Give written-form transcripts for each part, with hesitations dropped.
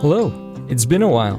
Hello, it's been a while.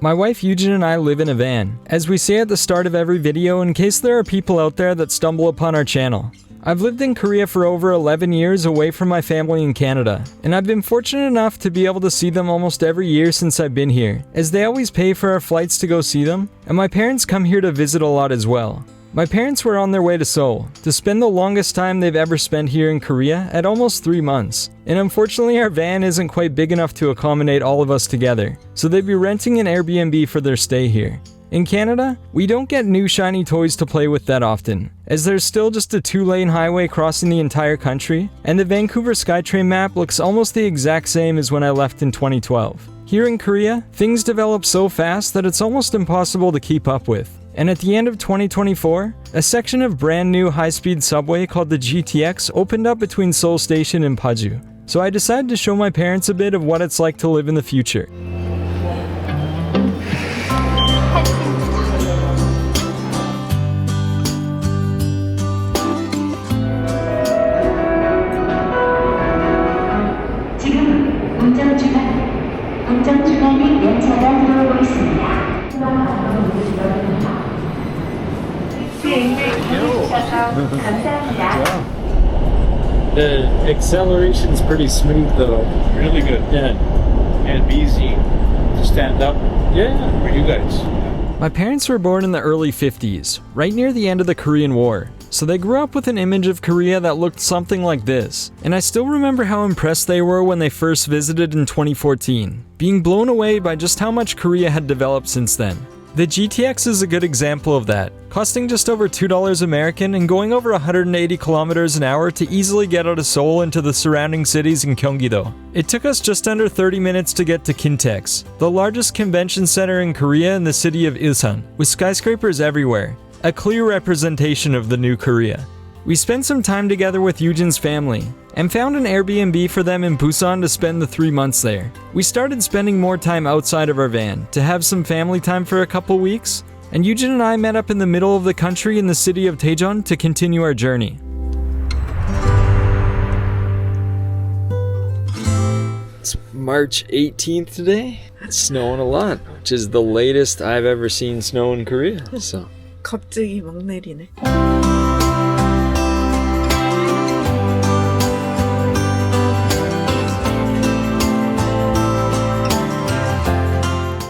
My wife Yujin and I live in a van, as we say at the start of every video in case there are people out there that stumble upon our channel. I've lived in Korea for over 11 years away from my family in Canada, and I've been fortunate enough to be able to see them almost every year since I've been here, as they always pay for our flights to go see them, and my parents come here to visit a lot as well. My parents were on their way to Seoul, to spend the longest time they've ever spent here in Korea at almost 3 months. And unfortunately our van isn't quite big enough to accommodate all of us together, so they'd be renting an Airbnb for their stay here. In Canada, we don't get new shiny toys to play with that often, as there's still just a 2-lane highway crossing the entire country, and the Vancouver SkyTrain map looks almost the exact same as when I left in 2012. Here in Korea, things develop so fast that it's almost impossible to keep up with. And at the end of 2024, a section of brand new high-speed subway called the GTX opened up between Seoul Station and Paju. So I decided to show my parents a bit of what it's like to live in the future. The acceleration's pretty smooth though. Really good. Yeah. And easy to stand up. Yeah. For you guys. My parents were born in the early 50s, right near the end of the Korean War. So they grew up with an image of Korea that looked something like this. And I still remember how impressed they were when they first visited in 2014, being blown away by just how much Korea had developed since then. The GTX is a good example of that, costing just over $2 American and going over 180 kilometers an hour to easily get out of Seoul into the surrounding cities in Gyeonggi-do. It took us just under 30 minutes to get to Kintex, the largest convention center in Korea in the city of Ilsan, with skyscrapers everywhere, a clear representation of the new Korea. We spent some time together with Yujin's family, and found an Airbnb for them in Busan to spend the 3 months there. We started spending more time outside of our van to have some family time for a couple weeks, and Yujin and I met up in the middle of the country in the city of Daejeon to continue our journey. It's March 18th today. It's snowing a lot, which is the latest I've ever seen snow in Korea. So 갑자기 막 내리네.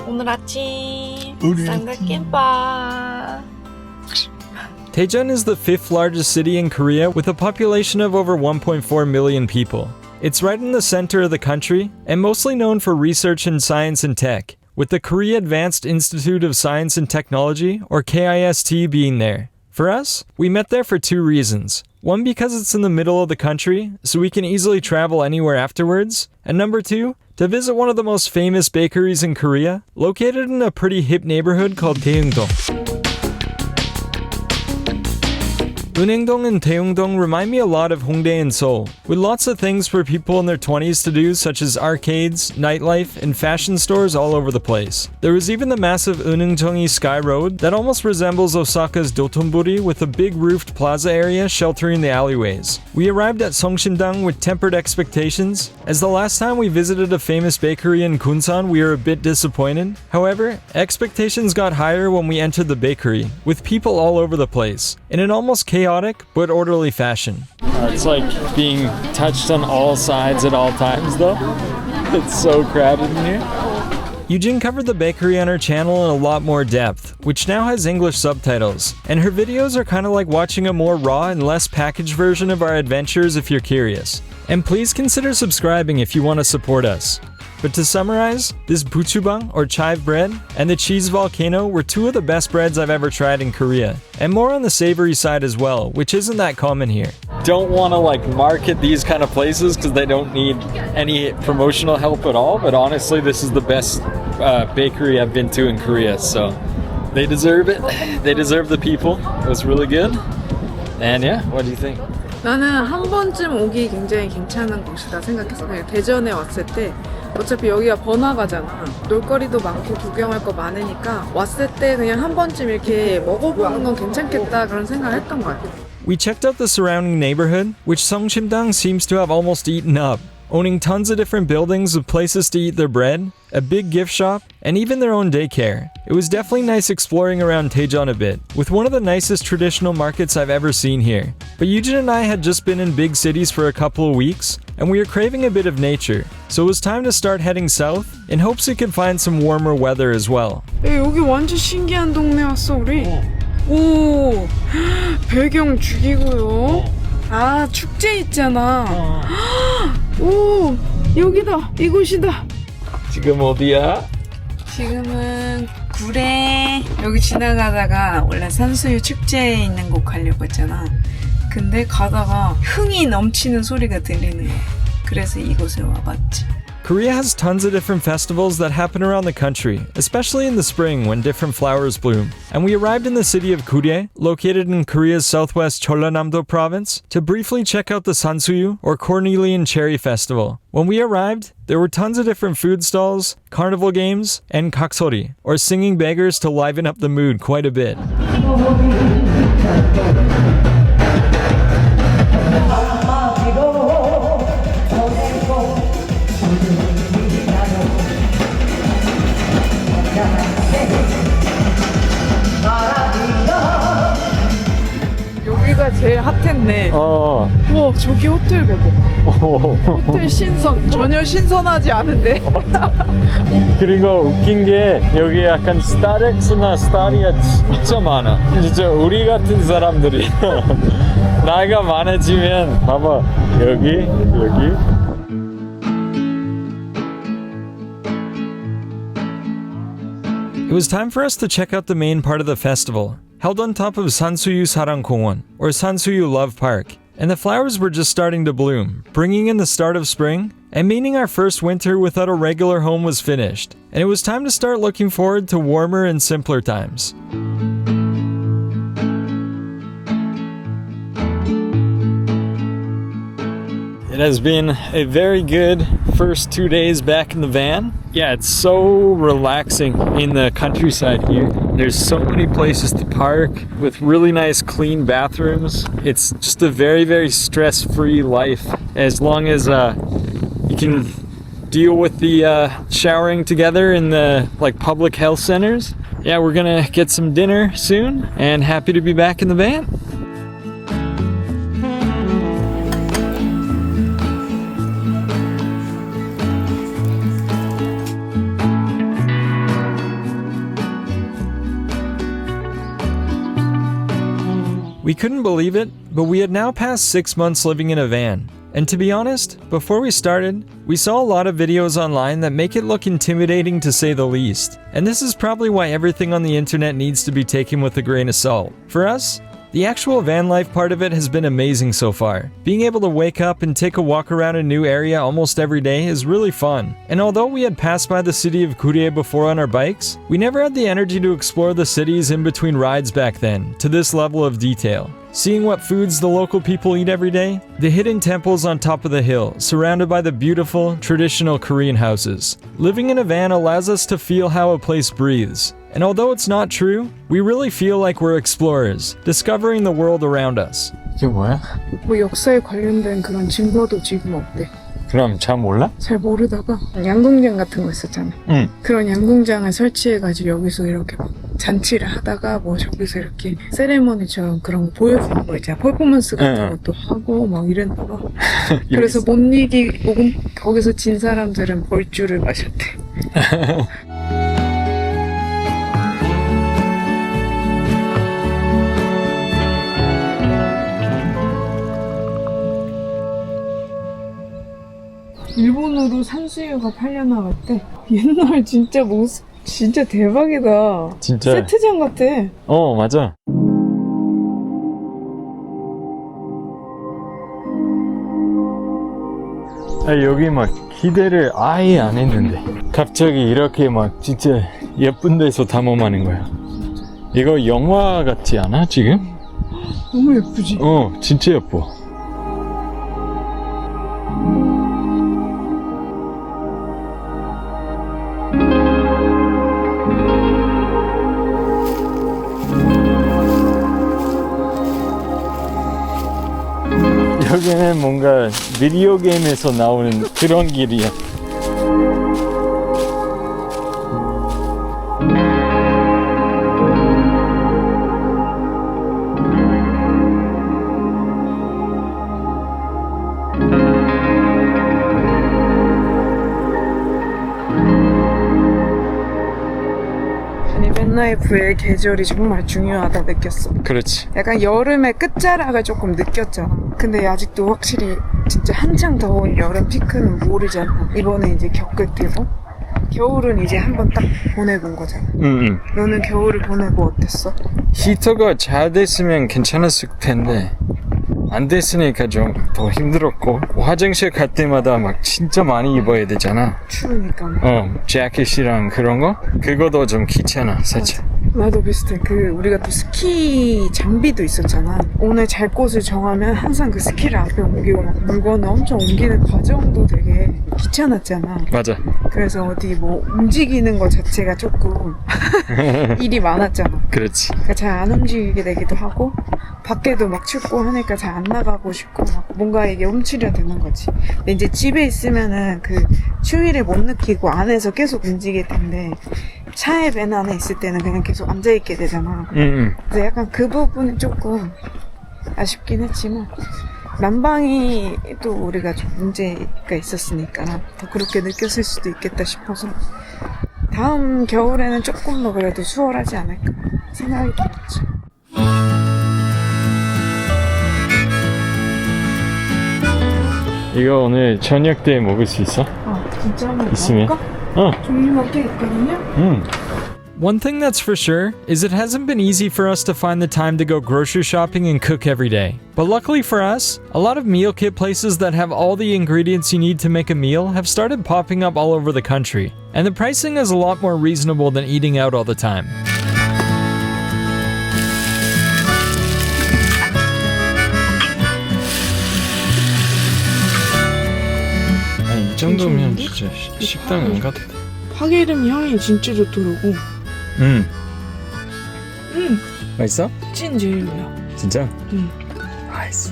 오늘 아침 쌍각김밥. Daejeon is the 5th largest city in Korea with a population of over 1.4 million people. It's right in the center of the country and mostly known for research in science and tech, with the Korea Advanced Institute of Science and Technology, or KIST, being there. For us, we met there for 2 reasons. One, because it's in the middle of the country, so we can easily travel anywhere afterwards. And number 2, to visit one of the most famous bakeries in Korea, located in a pretty hip neighborhood called Daejeon. Unhaeng-dong and Daejeon remind me a lot of Hongdae in Seoul, with lots of things for people in their 20s to do, such as arcades, nightlife, and fashion stores all over the place. There was even the massive Unhaeng-dongi Sky Road that almost resembles Osaka's Dotonbori, with a big roofed plaza area sheltering the alleyways. We arrived at Sungsimdang with tempered expectations, as the last time we visited a famous bakery in Gunsan we were a bit disappointed. However, expectations got higher when we entered the bakery, with people all over the place, in an almost chaotic but orderly fashion. It's like being touched on all sides at all times though. It's so crowded in here. Yujin covered the bakery on her channel in a lot more depth, which now has English subtitles, and her videos are kind of like watching a more raw and less packaged version of our adventures if you're curious. And please consider subscribing if you want to support us. But to summarize, this buchubang, or chive bread, and the cheese volcano were 2 of the best breads I've ever tried in Korea, and more on the savory side as well, which isn't that common here. Don't want to market these kind of places because they don't need any promotional help at all, but honestly this is the best bakery I've been to in Korea, so they deserve it. They deserve the people. It was really good. And yeah, what do you think? 나는 한 번쯤 오기 굉장히 괜찮은 곳이다 생각했어. 그냥 대전에 왔을 때 어차피 여기가 번화가잖아. 놀거리도 많고 구경할 거 많으니까 왔을 때 그냥 한 번쯤 이렇게 먹어보는 건 괜찮겠다 그런 생각을 했던 것 같아. We checked out the surrounding neighborhood, which Sungsimdang seems to have almost eaten up. owning tons of different buildings with places to eat their bread, a big gift shop, and even their own daycare. It was definitely nice exploring around Daejeon a bit, with one of the nicest traditional markets I've ever seen here. But Yujin and I had just been in big cities for a couple of weeks, and we were craving a bit of nature, so it was time to start heading south in hopes we could find some warmer weather as well. 야, 여기 완전 신기한 동네 왔어 우리. 오, 배경 죽이고요. 아, 축제 있잖아. 오, 여기다, 이곳이다. 지금 어디야? 지금은 구례. 여기 지나가다가 원래 산수유 축제에 있는 곳 가려고 했잖아. 근데 가다가 흥이 넘치는 소리가 들리는 거야. 그래서 이곳에 와봤지. Korea has tons of different festivals that happen around the country, especially in the spring when different flowers bloom. And we arrived in the city of Gurye, located in Korea's southwest Jeollanam-do province, to briefly check out the Sansuyu or Cornelian Cherry Festival. When we arrived, there were tons of different food stalls, carnival games, and kaksori, or singing beggars to liven up the mood quite a bit. 여기가 제일 핫했네. 와, 저기 호텔 봐봐. 호텔 신선. 전혀 신선하지 않은데. 그리고 웃긴 게 여기 약간 스타렉스나 스타리아 진짜 많아. 진짜 우리 같은 사람들이 나이가 많아지면 봐봐 여기. It was time for us to check out the main part of the festival, held on top of Sansuyu Sarangkongon, or Sansuyu Love Park. And the flowers were just starting to bloom, bringing in the start of spring, and meaning our first winter without a regular home was finished. And it was time to start looking forward to warmer and simpler times. It has been a very good first 2 days back in the van. Yeah, it's so relaxing in the countryside here. There's so many places to park with really nice clean bathrooms. It's just a very, very stress-free life as long as you can deal with the showering together in the public health centers. Yeah, we're gonna get some dinner soon and happy to be back in the van. We couldn't believe it, but we had now passed 6 months living in a van. And to be honest, before we started, we saw a lot of videos online that make it look intimidating to say the least. And this is probably why everything on the internet needs to be taken with a grain of salt. For us, the actual van life part of it has been amazing so far. Being able to wake up and take a walk around a new area almost every day is really fun. And although we had passed by the city of Gurye before on our bikes, we never had the energy to explore the cities in between rides back then, to this level of detail. Seeing what foods the local people eat every day, the hidden temples on top of the hill, surrounded by the beautiful, traditional Korean houses. Living in a van allows us to feel how a place breathes. And although it's not true, we really feel like we're explorers, discovering the world around us. 이게 뭐야? 뭐 역사에 관련된 그런 증거도 지금 없대. 그럼 잘 몰라? 잘 모르다가 양궁장 같은 거 있었잖아. 응. 그런 양궁장을 설치해가지고 여기서 이렇게 막 잔치를 하다가 뭐 저기서 이렇게 세레머니처럼 그런 거 보여주는 거 있잖아. 퍼포먼스 같은 것도 하고 막 이랬나 봐. 그래서 못 이기고 거기서 진 사람들은 벌주를 마셨대. 일본으로 산수유가 팔려나갔대. 옛날 진짜 모습 진짜 대박이다. 진짜 세트장 같아. 맞아. 여기 막 기대를 아예 안 했는데 갑자기 이렇게 막 진짜 예쁜 데서 탐험하는 거야. 이거 영화 같지 않아 지금? 너무 예쁘지? 진짜 예뻐. 여기는 이거는 뭔가 비디오 게임에서 나오는 그런 길이야. 팬라이프의 계절이 정말 중요하다 느꼈어. 그렇지. 약간 여름의 끝자락을 조금 느꼈잖아. 근데 아직도 확실히 진짜 한창 더운 여름 피크는 모르잖아. 이번에 이제 겪을 테고 겨울은 이제 한번 딱 보내본 거잖아. 너는 겨울을 보내고 어땠어? 히터가 잘 됐으면 괜찮았을 텐데 안 됐으니까 좀 더 힘들었고, 화장실 갈 때마다 막 진짜 많이 입어야 되잖아. 추우니까. 재킷이랑 그런 거? 그거도 좀 귀찮아 살짝. 나도 비슷해. 우리가 또 스키 장비도 있었잖아. 오늘 잘 곳을 정하면 항상 그 스키를 앞에 옮기고 막 물건을 엄청 옮기는 과정도 되게 귀찮았잖아. 맞아. 그래서 어디 뭐 움직이는 것 자체가 조금 일이 많았잖아. 그렇지. 그러니까 잘 안 움직이게 되기도 하고, 밖에도 막 춥고 하니까 잘 안 나가고 싶고, 막 뭔가 이게 움츠려 드는 거지. 근데 이제 집에 있으면은 그 추위를 못 느끼고 안에서 계속 움직일 텐데, 차에 밴 안에 있을 때는 그냥 계속 앉아있게 되잖아. 그래서 약간 그 부분이 조금 아쉽긴 했지만, 난방이 또 우리가 좀 문제가 있었으니까 더 그렇게 느꼈을 수도 있겠다 싶어서 다음 겨울에는 조금 더 그래도 수월하지 않을까 생각이 들었죠. 이거 오늘 저녁 때 먹을 수 있어? 진짜 한번 있으면? 먹을까? 종류몇 개 있거든요? One thing that's for sure is it hasn't been easy for us to find the time to go grocery shopping and cook every day. But luckily for us, a lot of meal kit places that have all the ingredients you need to make a meal have started popping up all over the country, and the pricing is a lot more reasonable than eating out all the time. 아니, 이 정도면 진짜 식당 안 가도 돼. 파기름 향이 진짜 좋더라고. 맛있어? 찐 제일이야. 진짜? 나이스.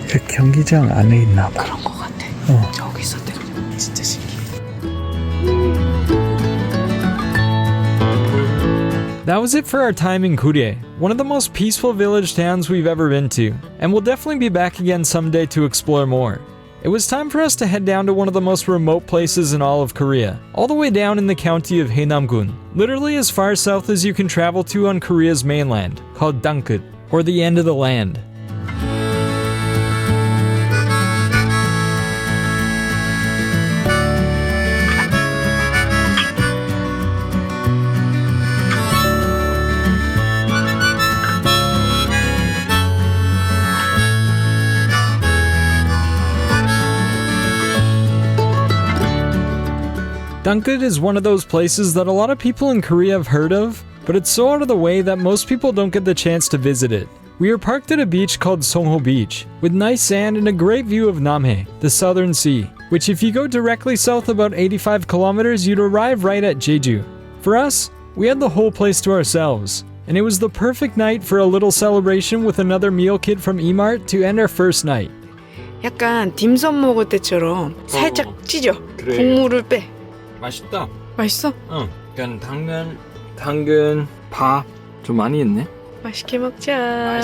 그 경기장 안에 있나 봐. 그런 거 같아. 저기 있었대. 진짜 신기해. That was it for our time in Gurye, one of the most peaceful village towns we've ever been to, and we'll definitely be back again someday to explore more. It was time for us to head down to one of the most remote places in all of Korea, all the way down in the county of Haenam-gun, literally as far south as you can travel to on Korea's mainland, called Ttangkkeut, or the end of the land. Ttangkkeut is one of those places that a lot of people in Korea have heard of, but it's so out of the way that most people don't get the chance to visit it. We are parked at a beach called Songho Beach, with nice sand and a great view of Namhae, the southern sea, which if you go directly south about 85 kilometers, you'd arrive right at Jeju. For us, we had the whole place to ourselves, and it was the perfect night for a little celebration with another meal kit from Emart to end our first night. 약간 딤섬 먹을 때처럼 살짝 찢어. 그래. 국물을 빼. 맛있다. 맛있어? 약간 당근, 밥 좀 많이 있네. 맛있게 먹자.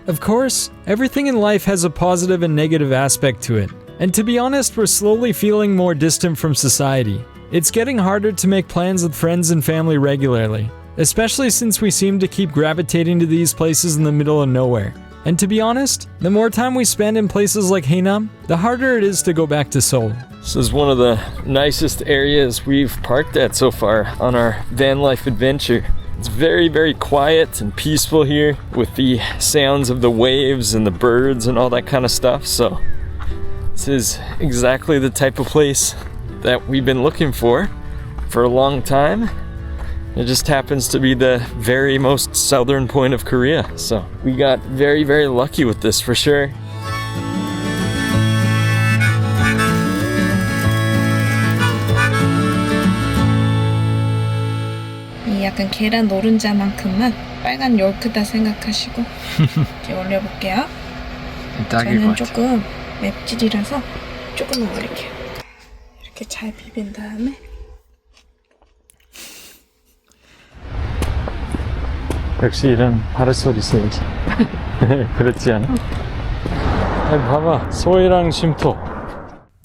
Of course, everything in life has a positive and negative aspect to it. And to be honest, we're slowly feeling more distant from society. It's getting harder to make plans with friends and family regularly, especially since we seem to keep gravitating to these places in the middle of nowhere. And to be honest, the more time we spend in places like Haenam, the harder it is to go back to Seoul. This is one of the nicest areas we've parked at so far on our van life adventure. It's very, very quiet and peaceful here with the sounds of the waves and the birds and all that kind of stuff. So this is exactly the type of place that we've been looking for a long time. It just happens to be the very most southern point of Korea. So we got very, very lucky with this for sure. 약간 계란 노른자만큼만 빨간 요크다 생각하시고 이제 올려볼게요. 저는 조금 맵찔이라서 조금만 올릴게요. 이렇게 잘 비빈 다음에 역시 이런 파라솔 있어야지. 그렇지 않아? 아니, 봐봐, 소해랑 쉼터.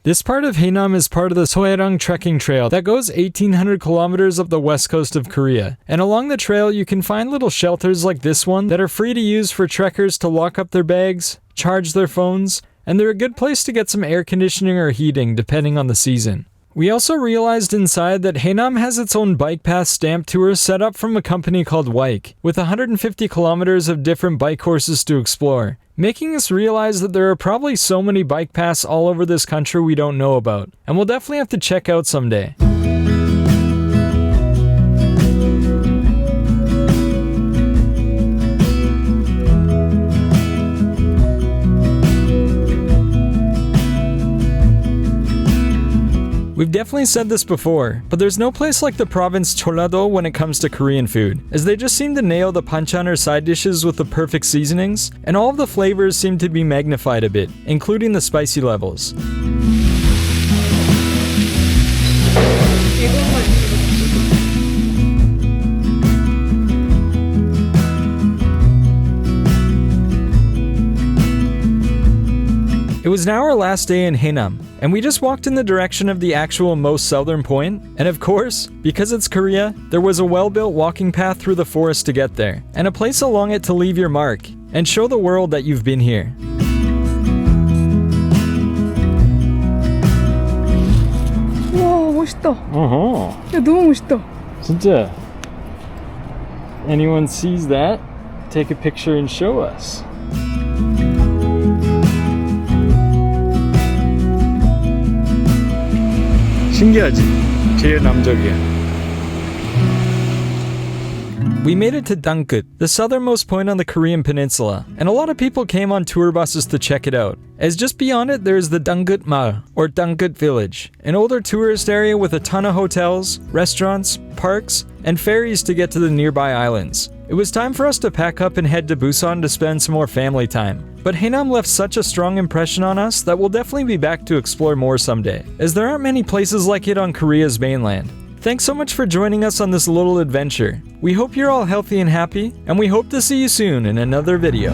This part of Haenam is part of the Sohaerang trekking trail that goes 1,800 kilometers up the west coast of Korea. And along the trail, you can find little shelters like this one that are free to use for trekkers to lock up their bags, charge their phones, and they're a good place to get some air conditioning or heating depending on the season. We also realized inside that Haenam has its own bike path stamp tour set up from a company called Wike, with 150 kilometers of different bike courses to explore, making us realize that there are probably so many bike paths all over this country we don't know about, and we'll definitely have to check out someday. We've definitely said this before, but there's no place like the province Jeollado when it comes to Korean food, as they just seem to nail the banchan or side dishes with the perfect seasonings, and all of the flavors seem to be magnified a bit, including the spicy levels. It was now our last day in Haenam, and we just walked in the direction of the actual most southern point, and of course, because it's Korea, there was a well-built walking path through the forest to get there, and a place along it to leave your mark, and show the world that you've been here. 와 멋있다. 어허. 야 너무 멋있다. 진짜. Anyone sees that? Take a picture and show us. 신기하지? 제일 남쪽이야. We made it to Ttangkkeut, the southernmost point on the Korean peninsula, and a lot of people came on tour buses to check it out. As just beyond it, there is the Ttangkkeut Maul, or Ttangkkeut Village, an older tourist area with a ton of hotels, restaurants, parks, and ferries to get to the nearby islands. It was time for us to pack up and head to Busan to spend some more family time. But Haenam left such a strong impression on us that we'll definitely be back to explore more someday, as there aren't many places like it on Korea's mainland. Thanks so much for joining us on this little adventure. We hope you're all healthy and happy, and we hope to see you soon in another video.